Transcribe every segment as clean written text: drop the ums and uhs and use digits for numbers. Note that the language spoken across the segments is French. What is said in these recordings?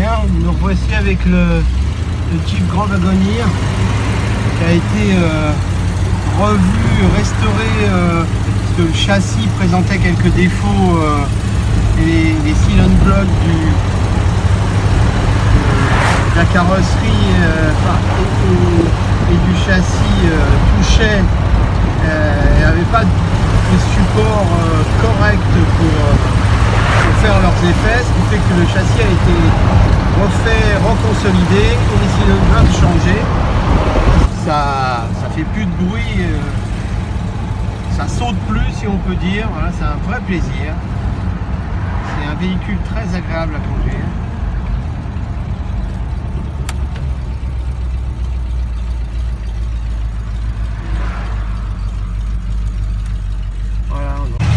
bien, nous revoici avec le Jeep Grand Wagoneer qui a été revu, restauré parce que le châssis présentait quelques défauts et les cylinder blocks de la carrosserie et du châssis touchaient et n'avaient pas de support correct pour faire leurs effets, ce qui fait que le châssis a été refait, reconsolidé et les cylinder blocks changés. Ça fait plus de bruit, ça saute plus si on peut dire, voilà, c'est un vrai plaisir. C'est un véhicule très agréable à conduire.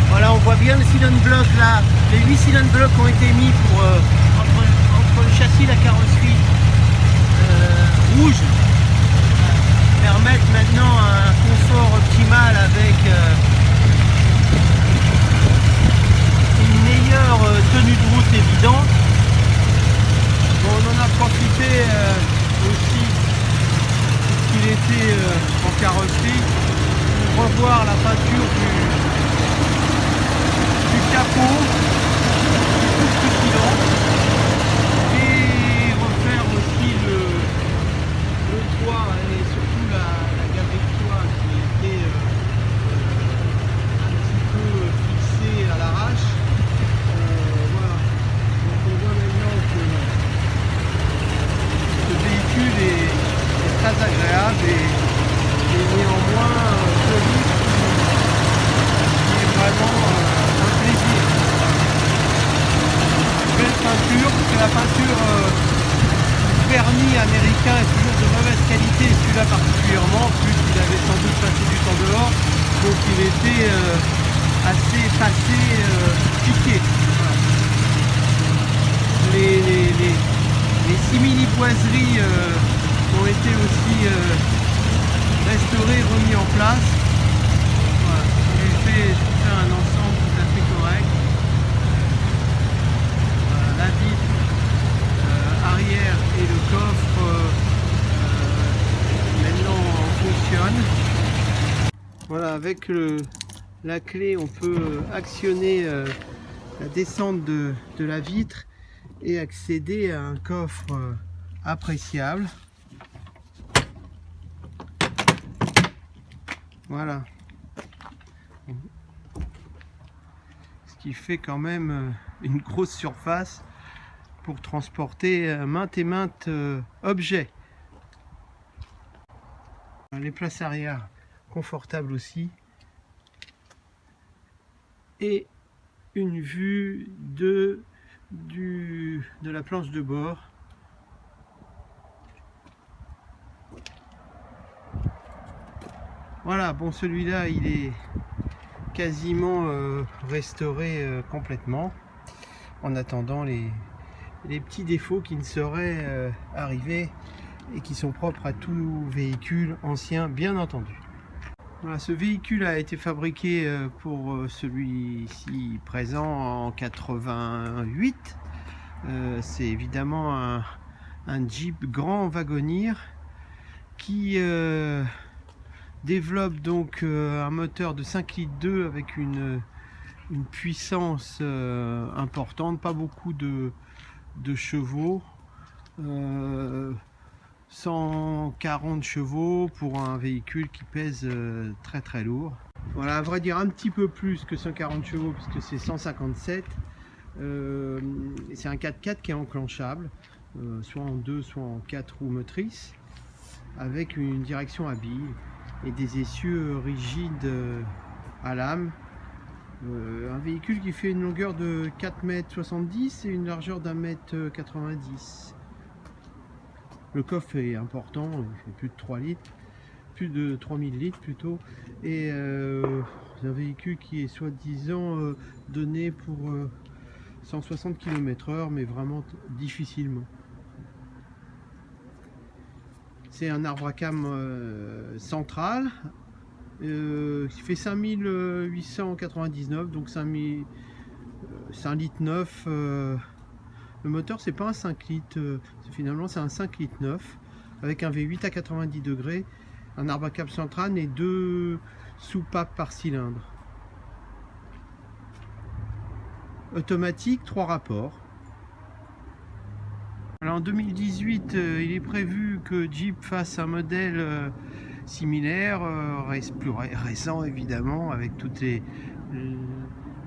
Voilà, on voit bien le cylinder block là, les 8 cylinder blocks ont été mis pour entre le châssis et la carrosserie rouge, permettre maintenant un confort optimal avec une meilleure tenue de route évidente. Bon, on en a profité aussi qu'il était en carrosserie pour revoir la peinture du capot, tout petit et refaire aussi le toit et surtout la galerie de toit qui était un petit peu fixée à l'arrache. Voilà. Donc on voit maintenant que ce véhicule est très agréable et néanmoins joli, qui est vraiment un plaisir. Belle peinture, parce que la peinture vernis américain est toujours de mauvaise qualité, celui-là particulièrement, plus il avait sans doute passé du temps dehors, donc il était assez passé, piqué. Voilà. Les simili-boiseries ont été aussi restaurées, remis en place. Voilà. J'ai fait un ensemble tout à fait correct. Voilà, la vitre arrière et le coffre maintenant fonctionnent. Voilà, avec la clé on peut actionner la descente de la vitre et accéder à un coffre appréciable. Voilà. Ce qui fait quand même une grosse surface pour transporter maintes et maintes objets. Les places arrière confortables aussi. Et une vue de la planche de bord. Voilà, bon, celui-là il est quasiment restauré complètement en attendant les petits défauts qui ne seraient arrivés et qui sont propres à tout véhicule ancien, bien entendu. Voilà, ce véhicule a été fabriqué pour celui-ci présent en 88. C'est évidemment un Jeep Grand Wagoneer qui développe donc un moteur de 5,2 litres avec une puissance importante, pas beaucoup de chevaux, 140 chevaux pour un véhicule qui pèse très très lourd. Voilà, à vrai dire un petit peu plus que 140 chevaux puisque c'est 157. C'est un 4x4 qui est enclenchable, soit en 2 soit en 4 roues motrices, avec une direction à billes et des essieux rigides à lame. Un véhicule qui fait une longueur de 4,70 m et une largeur d'1,90 m. Le coffre est important, il fait plus de 3 litres, plus de 3000 litres plutôt, et c'est un véhicule qui est soi-disant donné pour 160 km/h, mais vraiment difficilement. C'est un arbre à cam central qui fait 5899, donc 5 litres 9 Le moteur, c'est pas un 5 litres, finalement c'est un 5 litres 9 avec un V8 à 90 degrés, un arbre à câble central et 2 soupapes par cylindre. Automatique, 3 rapports. Alors en 2018, il est prévu que Jeep fasse un modèle similaire, plus récent évidemment, avec toutes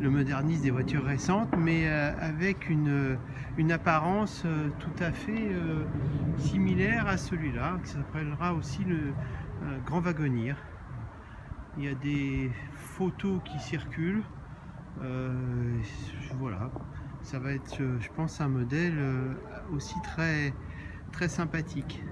le modernisme des voitures récentes, mais avec une apparence tout à fait similaire à celui-là, qui s'appellera aussi le Grand Wagoneer. Il y a des photos qui circulent. Voilà, ça va être, je pense, un modèle aussi très sympathique.